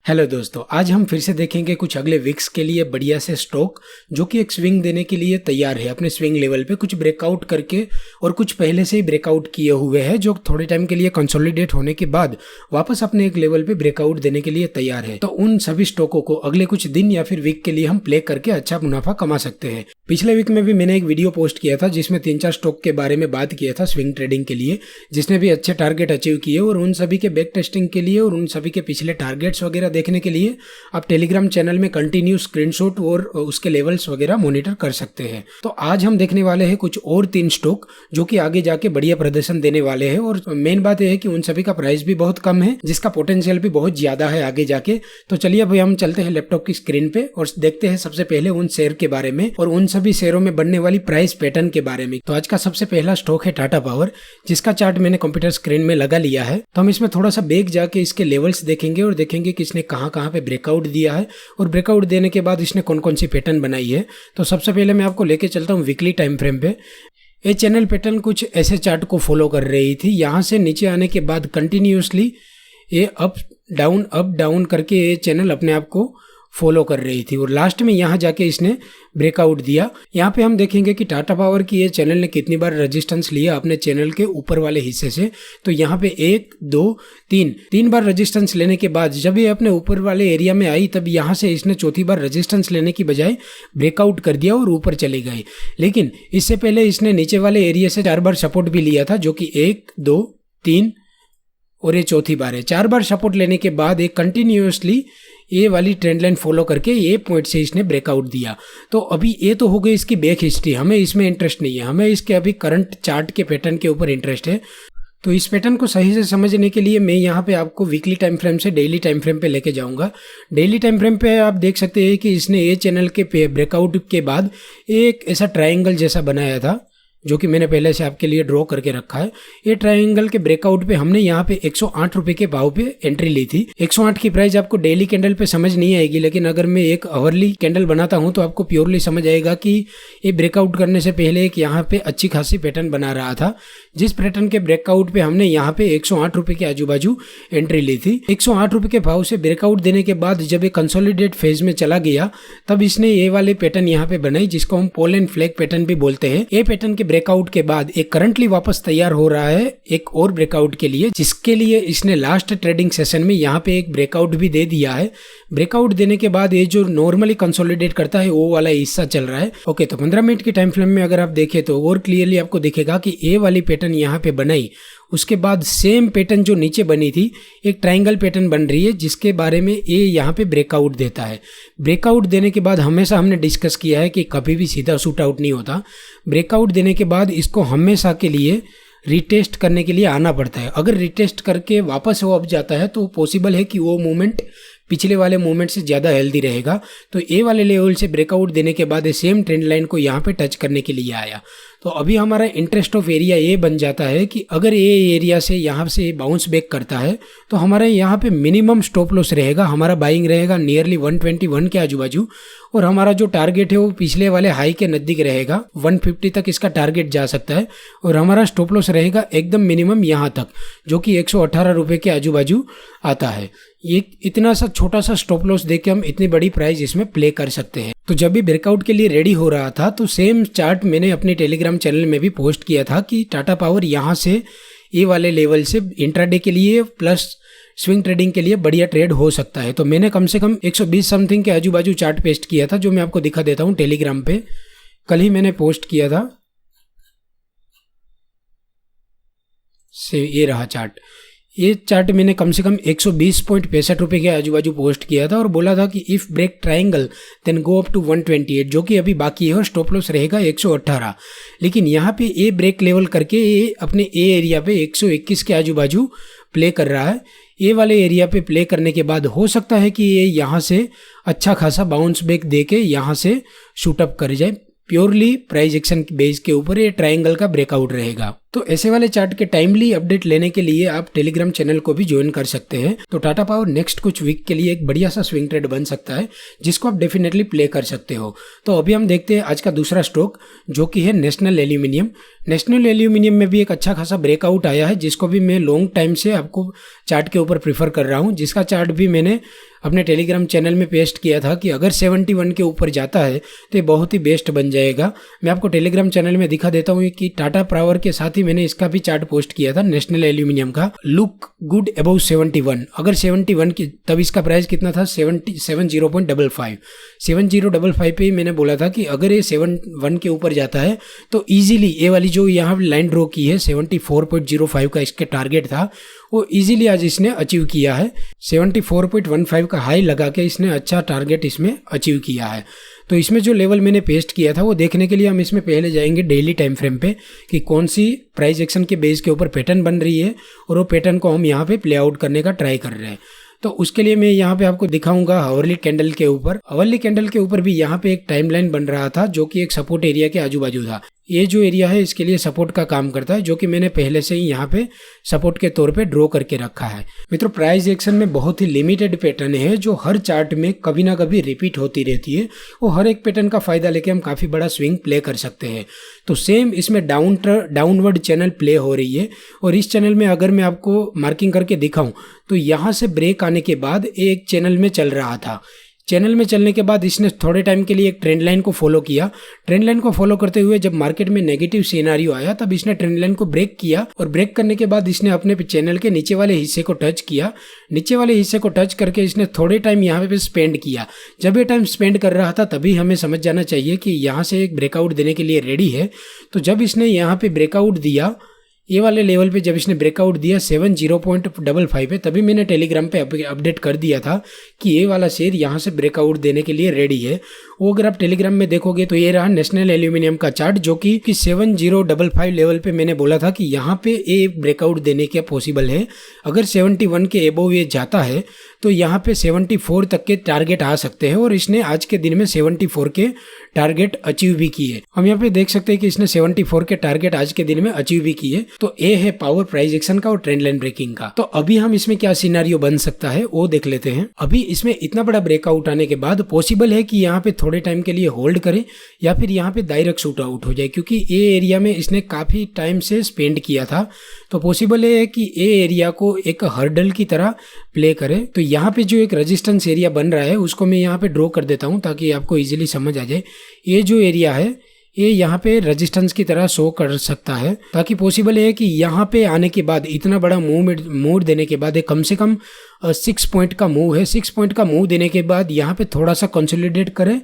Hello दोस्तों, आज हम फिर से देखेंगे कुछ अगले वीक्स के लिए बढ़िया से स्टॉक जो कि एक स्विंग देने के लिए तैयार है। अपने स्विंग लेवल पे कुछ ब्रेकआउट करके और कुछ पहले से ही ब्रेकआउट किए हुए हैं जो थोड़े टाइम के लिए कंसोलिडेट होने के बाद वापस अपने एक लेवल पे ब्रेकआउट देने के लिए तैयार है। तो उन सभी स्टॉकों को अगले कुछ दिन या फिर वीक के लिए हम प्ले करके अच्छा मुनाफा कमा सकते हैं। पिछले वीक में भी मैंने एक वीडियो पोस्ट किया था जिसमें 3-4 स्टॉक के बारे में बात किया था स्विंग ट्रेडिंग के लिए, जिसने भी अच्छे टारगेट अचीव किए। और उन सभी के बैक टेस्टिंग के लिए और उन सभी के पिछले टारगेट्स वगैरह देखने के लिए आप टेलीग्राम चैनल में कंटिन्यू स्क्रीनशॉट और उसके लेवल्स वगैरह मॉनिटर कर सकते हैं। तो आज हम देखने वाले हैं कुछ और 3 स्टॉक जो कि आगे जाके बढ़िया प्रदर्शन देने वाले हैं। और मेन बात यह है कि उन सभी का प्राइस भी बहुत कम है, जिसका पोटेंशियल भी बहुत ज्यादा है आगे जाके। तो चलिए भाई हम चलते हैं लैपटॉप की स्क्रीन पे और देखते हैं सबसे पहले उन शेयर के बारे में और उन सभी शेयरों में बनने वाली प्राइस पैटर्न के बारे में। तो आज का सबसे पहला स्टॉक है टाटा पावर, जिसका चार्ट मैंने कंप्यूटर स्क्रीन में लगा लिया है। तो हम इसमें थोड़ा सा बैक जाके इसके लेवल्स देखेंगे और देखेंगे कि इसने कहां पे ब्रेकआउट दिया है और ब्रेकआउट देने के बाद इसने कौन कौन सी पैटर्न बनाई है। तो सबसे पहले मैं आपको लेके चलता हूं वीकली टाइम फ्रेम पे। ये चैनल पैटर्न कुछ ऐसे चार्ट को फॉलो कर रही थी। यहां से नीचे आने के बाद कंटिन्यूसली ये अप डाउन करके ये चैनल अपने आप को फॉलो कर रही थी और लास्ट में यहाँ जाके इसने ब्रेकआउट दिया। यहाँ पे हम देखेंगे कि टाटा पावर की ये चैनल ने कितनी बार रेजिस्टेंस लिया अपने चैनल के ऊपर वाले हिस्से से। तो यहाँ पे 1, 2, 3 बार रेजिस्टेंस लेने के बाद जब ये अपने ऊपर वाले एरिया में आई तब यहाँ से इसने चौथी बार रेजिस्टेंस लेने की बजाय ब्रेकआउट कर दिया और ऊपर चले गए। लेकिन इससे पहले इसने नीचे वाले एरिया से 4 बार सपोर्ट भी लिया था, जो कि 1, 2, 3 और ये चौथी बार है। 4 बार सपोर्ट लेने के बाद एक कंटिन्यूसली ये वाली ट्रेंड लाइन फॉलो करके ये पॉइंट से इसने ब्रेकआउट दिया। तो अभी ये तो हो गई इसकी बैक हिस्ट्री, हमें इसमें इंटरेस्ट नहीं है, हमें इसके अभी करंट चार्ट के पैटर्न के ऊपर इंटरेस्ट है। तो इस पैटर्न को सही से समझने के लिए मैं यहाँ पे आपको वीकली टाइम फ्रेम से डेली टाइम फ्रेम पे लेके जाऊंगा। डेली टाइम फ्रेम पे आप देख सकते हैं कि इसने ये चैनल के ब्रेकआउट के बाद एक ऐसा ट्रायंगल जैसा बनाया था जो कि मैंने पहले से आपके लिए ड्रॉ करके रखा है। ये ट्रायंगल के ब्रेकआउट पे हमने यहाँ पे 108 रुपए के भाव पे एंट्री ली थी। 108 की प्राइस आपको डेली कैंडल पे समझ नहीं आएगी, लेकिन अगर मैं एक आवरली कैंडल बनाता हूँ तो आपको प्योरली समझ आएगा कि ये ब्रेकआउट करने से पहले एक यहाँ पे अच्छी खासी पैटर्न बना रहा था, जिस पैटर्न के ब्रेकआउट पे हमने यहाँ पे 108 रुपए के आजू बाजू एंट्री ली थी। 108 रुपए के भाव से ब्रेकआउट देने के बाद जब ये कंसोलिडेट फेज में चला गया तब इसने ये वाले पैटर्न यहाँ पे बनाई, जिसको हम पोल एंड फ्लैग पैटर्न भी बोलते हैं। ये पैटर्न के ब्रेकआउट के बाद एक करंटली वापस तैयार हो रहा है एक और ब्रेकआउट के लिए, जिसके लिए इसने लास्ट ट्रेडिंग सेशन में यहाँ पे एक ब्रेकआउट भी दे दिया है। ब्रेकआउट देने के बाद ये जो नॉर्मली कंसोलिडेट करता है वो वाला हिस्सा चल रहा है। ओके, तो 15 मिनट की टाइम फ्रेम में अगर आप देखें तो और क्लियरली आपको दिखेगा कि ये वाली पैटर्न यहाँ पे बनाई, उसके बाद सेम पैटर्न जो नीचे बनी थी एक ट्रायंगल पैटर्न बन रही है, जिसके बारे में ये यहाँ पे ब्रेकआउट देता है। ब्रेकआउट देने के बाद हमेशा हमने डिस्कस किया है कि कभी भी सीधा शूट आउट नहीं होता। ब्रेकआउट देने के बाद इसको हमेशा के लिए रिटेस्ट करने के लिए आना पड़ता है। अगर रिटेस्ट करके वापस वो अप जाता है तो पॉसिबल है कि वो मूवमेंट पिछले वाले मूवमेंट से ज़्यादा हेल्दी रहेगा। तो ए वाले लेवल से ब्रेकआउट देने के बाद ये सेम ट्रेंड लाइन को यहाँ पे टच करने के लिए आया। तो अभी हमारा इंटरेस्ट ऑफ एरिया ये बन जाता है कि अगर ये एरिया से यहाँ से बाउंस बैक करता है तो हमारा यहाँ पे मिनिमम स्टॉप लॉस रहेगा, हमारा बाइंग रहेगा नियरली 121 के आजू बाजू, और हमारा जो टारगेट है वो पिछले वाले हाई के नज़दीक रहेगा। 150 तक इसका टारगेट जा सकता है और हमारा स्टॉप लॉस रहेगा एकदम मिनिमम यहाँ तक, जो कि 118 रुपये के आजू बाजू आता है। ये इतना सा छोटा सा स्टॉप लॉस देके हम इतनी बड़ी प्राइस इसमें प्ले कर सकते हैं। तो जब भी ब्रेकआउट के लिए रेडी हो रहा था तो सेम चार्ट मैंने अपने टेलीग्राम चैनल में भी पोस्ट किया था कि टाटा पावर यहाँ से ये वाले लेवल से इंट्राडे के लिए प्लस स्विंग ट्रेडिंग के लिए बढ़िया ट्रेड हो सकता है। तो मैंने कम से कम 120 समथिंग के आजू बाजू चार्ट पेस्ट किया था, जो मैं आपको दिखा देता हूँ टेलीग्राम पे। कल ही मैंने पोस्ट किया था, से ये रहा चार्ट। ये चार्ट मैंने कम से कम 120.65 रुपये के आजू बाजू पोस्ट किया था और बोला था कि if break triangle then go up to 128, जो कि अभी बाकी है, और स्टॉप लॉस रहेगा 118। लेकिन यहाँ पे ए ब्रेक लेवल करके ये अपने ए एरिया पे 121 के आजू बाजू प्ले कर रहा है। ये वाले एरिया पे प्ले करने के बाद हो सकता है कि ये यहाँ से अच्छा खासा बाउंस बैक दे के यहाँ से शूटअप कर जाए। प्योरली प्राइस एक्शन बेस के ऊपर ये ट्रायंगल का ब्रेकआउट रहेगा। तो ऐसे वाले चार्ट के टाइमली अपडेट लेने के लिए आप टेलीग्राम चैनल को भी ज्वाइन कर सकते हैं। तो टाटा पावर नेक्स्ट कुछ वीक के लिए एक बढ़िया सा स्विंग ट्रेड बन सकता है, जिसको आप डेफिनेटली प्ले कर सकते हो। तो अभी हम देखते हैं आज का दूसरा स्टॉक, जो कि है नेशनल एल्यूमिनियम। नेशनल एल्यूमिनियम में भी एक अच्छा खासा ब्रेकआउट आया है, जिसको भी मैं लॉन्ग टाइम से आपको चार्ट के ऊपर प्रीफर कर रहा हूँ, जिसका चार्ट भी मैंने अपने टेलीग्राम चैनल में पेस्ट किया था कि अगर 71 के ऊपर जाता है तो ये बहुत ही बेस्ट बन जाएगा। मैं आपको टेलीग्राम चैनल में दिखा देता हूँ कि टाटा पावर के साथ ही मैंने इसका भी चार्ट पोस्ट किया था, नेशनल एल्यूमिनियम का, लुक गुड अबव 71। अगर 71 की, तब इसका प्राइस कितना था 70.55 70.55 पे ही मैंने बोला था कि अगर ये 71 के ऊपर जाता है तो इजीली ये वाली जो यहाँ लाइन ड्रॉ की है 74.05 का इसके टारगेट था, वो इजीली आज इसने अचीव किया है। 74.15 का हाई लगा के इसने अच्छा टारगेट इसमें अचीव किया है। तो इसमें जो लेवल मैंने पेस्ट किया था वो देखने के लिए हम इसमें पहले जाएंगे डेली टाइम फ्रेम पे कि कौन सी प्राइस एक्शन के बेस के ऊपर पैटर्न बन रही है और वो पैटर्न को हम यहाँ पे प्ले आउट करने का ट्राई कर रहे हैं। तो उसके लिए मैं यहाँ पे आपको दिखाऊंगा हावरली कैंडल के ऊपर। हावरली कैंडल के ऊपर भी यहाँ पे एक टाइमलाइन बन रहा था जो कि एक सपोर्ट एरिया के आजू बाजू था। ये जो एरिया है इसके लिए सपोर्ट का काम करता है, जो कि मैंने पहले से ही यहाँ पे सपोर्ट के तौर पे ड्रॉ करके रखा है। मित्रों, प्राइस एक्शन में बहुत ही लिमिटेड पैटर्न है जो हर चार्ट में कभी ना कभी रिपीट होती रहती है। वो हर एक पैटर्न का फायदा लेके हम काफ़ी बड़ा स्विंग प्ले कर सकते हैं। तो सेम इसमें डाउनवर्ड चैनल प्ले हो रही है और इस चैनल में अगर मैं आपको मार्किंग करके दिखाऊं तो यहाँ से ब्रेक आने के बाद एक चैनल में चल रहा था। चैनल में चलने के बाद इसने थोड़े टाइम के लिए एक ट्रेंड लाइन को फॉलो किया। ट्रेंड लाइन को फॉलो करते हुए जब मार्केट में नेगेटिव सिनेरियो आया तब इसने ट्रेंड लाइन को ब्रेक किया और ब्रेक करने के बाद इसने अपने चैनल के नीचे वाले हिस्से को टच किया। नीचे वाले हिस्से को टच करके इसने थोड़े टाइम यहाँ पे स्पेंड किया। जब ये टाइम स्पेंड कर रहा था तभी हमें समझ जाना चाहिए कि यहाँ से एक ब्रेकआउट देने के लिए रेडी है। तो जब इसने यहाँ पे ब्रेकआउट दिया, ये वाले लेवल पे जब इसने ब्रेकआउट दिया 70.55 पे, तभी मैंने टेलीग्राम पे अपडेट कर दिया था कि ये वाला शेयर यहाँ से ब्रेकआउट देने के लिए रेडी है। वो अगर आप टेलीग्राम में देखोगे तो ये रहा नेशनल एल्यूमिनियम का चार्ट, जो कि 7055 लेवल पे मैंने बोला था कि यहाँ पे ये ब्रेकआउट देने के पॉसिबल है। अगर 71 के एबोव ये जाता है तो यहाँ पे 74 तक के टारगेट आ सकते हैं और इसने आज के दिन में 74 के टारगेट अचीव भी किए। हम यहाँ पे देख सकते हैं कि इसने 74 के टारगेट आज के दिन में अचीव भी किए। तो ये है पावर प्राइस एक्शन का और ट्रेंड लाइन ब्रेकिंग का। तो अभी हम इसमें क्या सिनेरियो बन सकता है वो देख लेते हैं। अभी इसमें इतना बड़ा ब्रेकआउट आने के बाद पॉसिबल है कि यहाँ पे थोड़े टाइम के लिए होल्ड करे या फिर यहाँ पे डायरेक्ट शूट आउट हो जाए, क्योंकि ये एरिया में इसने काफी टाइम से स्पेंड किया था। तो पॉसिबल है कि ये एरिया को एक हर्डल की तरह प्ले करे। तो यहाँ पे जो एक रेजिस्टेंस एरिया बन रहा है उसको मैं यहाँ पे ड्रॉ कर देता हूँ ताकि आपको इजीली समझ आ जाए। ये जो एरिया है ये यहाँ पे रेजिस्टेंस की तरह शो कर सकता है, ताकि पॉसिबल है कि यहाँ पे आने के बाद इतना बड़ा मूव देने के बाद कम से कम 6 पॉइंट का मूव है। 6 पॉइंट का मूव देने के बाद यहाँ पे थोड़ा सा कंसोलिडेट करे।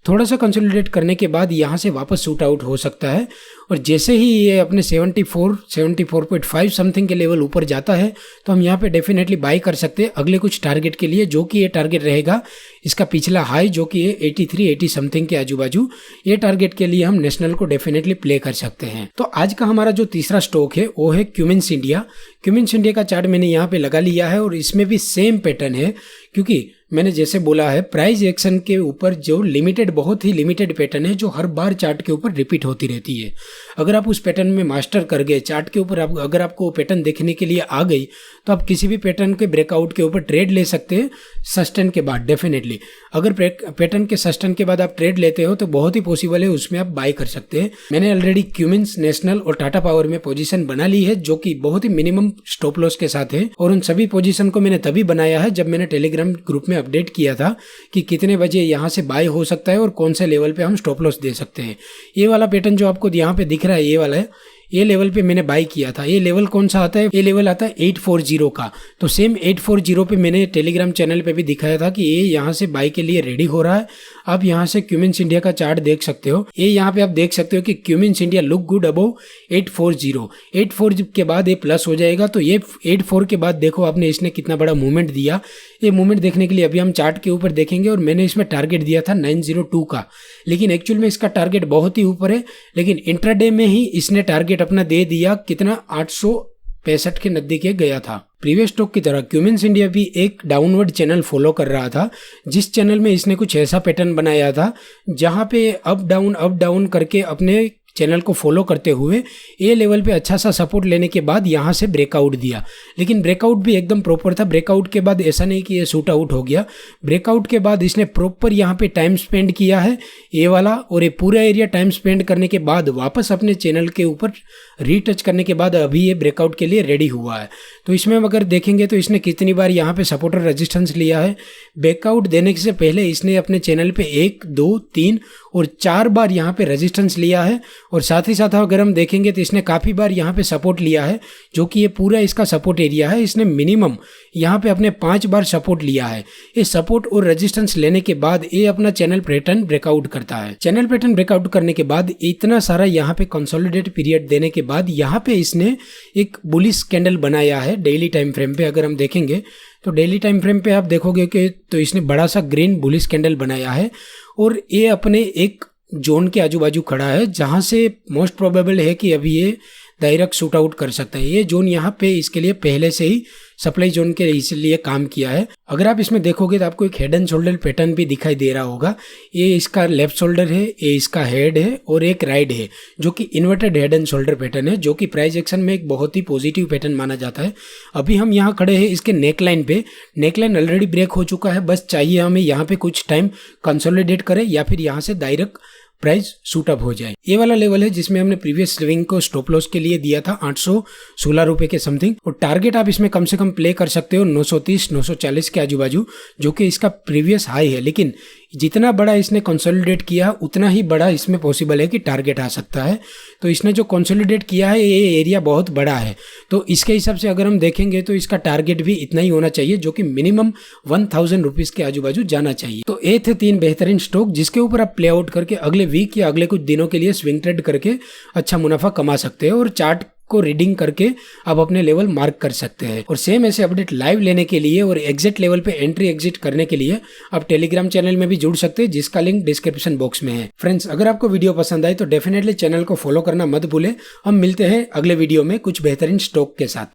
थोड़ा सा कंसोलिडेट करने के बाद यहाँ से वापस शूट आउट हो सकता है। और जैसे ही ये अपने 74.5 समथिंग के लेवल ऊपर जाता है तो हम यहाँ पे डेफिनेटली बाई कर सकते हैं अगले कुछ टारगेट के लिए, जो कि ये टारगेट रहेगा इसका पिछला हाई, जो कि ये 80 समथिंग के आजू बाजू। ये टारगेट के लिए हम नेशनल को डेफिनेटली प्ले कर सकते हैं। तो आज का हमारा जो तीसरा स्टॉक है वो है क्यूमिंस इंडिया। क्यूमिंस इंडिया का चार्ट मैंने यहाँ पे लगा लिया है और इसमें भी सेम पैटर्न है, क्योंकि मैंने जैसे बोला है प्राइस एक्शन के ऊपर जो बहुत ही लिमिटेड पैटर्न है जो हर बार चार्ट के ऊपर रिपीट होती रहती है। अगर आप उस पैटर्न में मास्टर कर गए चार्ट के ऊपर, अगर आपको पैटर्न देखने के लिए आ गई तो आप किसी भी पैटर्न के ब्रेकआउट के ऊपर ट्रेड ले सकते हैं सस्टेन के बाद। डेफिनेटली अगर पैटर्न के सस्टेन के बाद आप ट्रेड लेते हो तो बहुत ही पॉसिबल है उसमें आप बाय कर सकते हैं। मैंने ऑलरेडी क्यूमिंस, नेशनल और टाटा पावर में पोजीशन बना ली है जो कि बहुत ही मिनिमम स्टॉप लॉस के साथ है, और उन सभी पोजीशन को मैंने तभी बनाया है जब मैंने टेलीग्राम ग्रुप में अपडेट किया था कि कितने बजे यहाँ से बाय हो सकता है और कौन से लेवल पे हम स्टॉप लॉस दे सकते हैं। ये वाला पैटर्न जो आपको यहाँ पे दिख रहा है, ये वाला है, ये लेवल पे मैंने बाय किया था। ये लेवल कौन सा आता है? ये लेवल आता है 840 का। तो सेम 840 पे मैंने टेलीग्राम चैनल पे भी दिखाया था कि ये यहाँ से बाय के लिए रेडी हो रहा है। आप यहाँ से क्यूमिंस इंडिया का चार्ट देख सकते हो। ये यहाँ पे आप देख सकते हो कि Cummins India look good above 840 के बाद ये प्लस हो जाएगा। तो ये 84 के बाद देखो आपने इसने कितना बड़ा मूवमेंट दिया। ये मूवमेंट देखने के लिए अभी हम चार्ट के ऊपर देखेंगे, और मैंने इसमें टारगेट दिया था 902 का, लेकिन एक्चुअल में इसका टारगेट बहुत ही ऊपर है। लेकिन इंट्राडे में ही इसने टारगेट अपना दे दिया, कितना 865 के नजदीक गया था। प्रीवियस स्टॉक की तरह क्यूमिंस इंडिया भी एक डाउनवर्ड चैनल फॉलो कर रहा था, जिस चैनल में इसने कुछ ऐसा पैटर्न बनाया था जहां पे अप डाउन करके अपने चैनल को फॉलो करते हुए ए लेवल पे अच्छा सा सपोर्ट लेने के बाद यहाँ से ब्रेकआउट दिया, लेकिन ब्रेकआउट भी एकदम प्रॉपर था। ब्रेकआउट के बाद ऐसा नहीं कि ये शूट आउट हो गया, ब्रेकआउट के बाद इसने प्रॉपर यहाँ पे टाइम स्पेंड किया है ए वाला, और ये पूरा एरिया टाइम स्पेंड करने के बाद वापस अपने चैनल के ऊपर रीटच करने के बाद अभी ये ब्रेकआउट के लिए रेडी हुआ है। तो इसमें अगर देखेंगे तो इसने कितनी बार यहाँ पे सपोर्ट और रेजिस्टेंस लिया है। ब्रेकआउट देने से पहले इसने अपने चैनल पे 1, 2, 3 और 4 बार यहाँ पे रेजिस्टेंस लिया है, और साथ ही साथ अगर हम देखेंगे तो इसने काफ़ी बार यहाँ पे सपोर्ट लिया है, जो कि ये पूरा इसका सपोर्ट एरिया है। इसने मिनिमम यहाँ पे अपने 5 बार सपोर्ट लिया है। ये सपोर्ट और रेजिस्टेंस लेने के बाद ये अपना चैनल पैटर्न ब्रेकआउट करता है। चैनल पैटर्न ब्रेकआउट करने के बाद इतना सारा यहाँ पे कंसोलिडेट पीरियड देने के बाद यहाँ पे इसने एक बुलिश कैंडल बनाया है डेली टाइम फ्रेम पे। अगर हम देखेंगे तो डेली टाइम फ्रेम पे आप देखोगे कि तो इसने बड़ा सा ग्रीन बुलिश कैंडल बनाया है, और ये अपने एक जोन के आजू बाजू खड़ा है जहां से मोस्ट प्रोबेबल है कि अभी ये डायरेक्ट शूट आउट कर सकता है। ये जोन यहाँ पे इसके लिए पहले से ही सप्लाई जोन के इसलिए काम किया है। अगर आप इसमें देखोगे तो आपको एक हेड एंड शोल्डर पैटर्न भी दिखाई दे रहा होगा। ये इसका लेफ्ट शोल्डर है, ये इसका हेड है और एक राइट है, जो कि inverted head and shoulder pattern है, जो कि प्राइस एक्शन में एक बहुत ही पॉजिटिव पैटर्न माना जाता है। अभी हम यहाँ खड़े हैं इसके नेकलाइन पे। नेकलाइन ऑलरेडी ब्रेक हो चुका है, बस चाहिए हमें यहाँ पे कुछ टाइम कंसोलिडेट करें या फिर यहाँ से डायरेक्ट प्राइस शूट अप हो जाए। ये वाला लेवल है जिसमें हमने प्रीवियस स्विंग को स्टॉप लॉस के लिए दिया था 816 रुपए के समथिंग, और टारगेट आप इसमें कम से कम प्ले कर सकते हो 930 940 के आजू बाजू, जो कि इसका प्रीवियस हाई है। लेकिन जितना बड़ा इसने कंसोलिडेट किया उतना ही बड़ा इसमें पॉसिबल है कि टारगेट आ सकता है। तो इसने जो कंसोलिडेट किया है ये एरिया बहुत बड़ा है, तो इसके हिसाब से अगर हम देखेंगे तो इसका टारगेट भी इतना ही होना चाहिए, जो कि मिनिमम 1000 रुपीज़ के आजू बाजू जाना चाहिए। तो ये थे 3 बेहतरीन स्टॉक जिसके ऊपर आप प्ले आउट करके अगले वीक या अगले कुछ दिनों के लिए स्विंग ट्रेड करके अच्छा मुनाफा कमा सकते हो, और चार्ट को रीडिंग करके आप अपने लेवल मार्क कर सकते हैं। और सेम ऐसे अपडेट लाइव लेने के लिए और एग्जिट लेवल पे एंट्री एग्जिट करने के लिए आप टेलीग्राम चैनल में भी जुड़ सकते हैं, जिसका लिंक डिस्क्रिप्शन बॉक्स में है। फ्रेंड्स, अगर आपको वीडियो पसंद आए तो डेफिनेटली चैनल को फॉलो करना मत भूलें। हम मिलते हैं अगले वीडियो में कुछ बेहतरीन स्टॉक के साथ।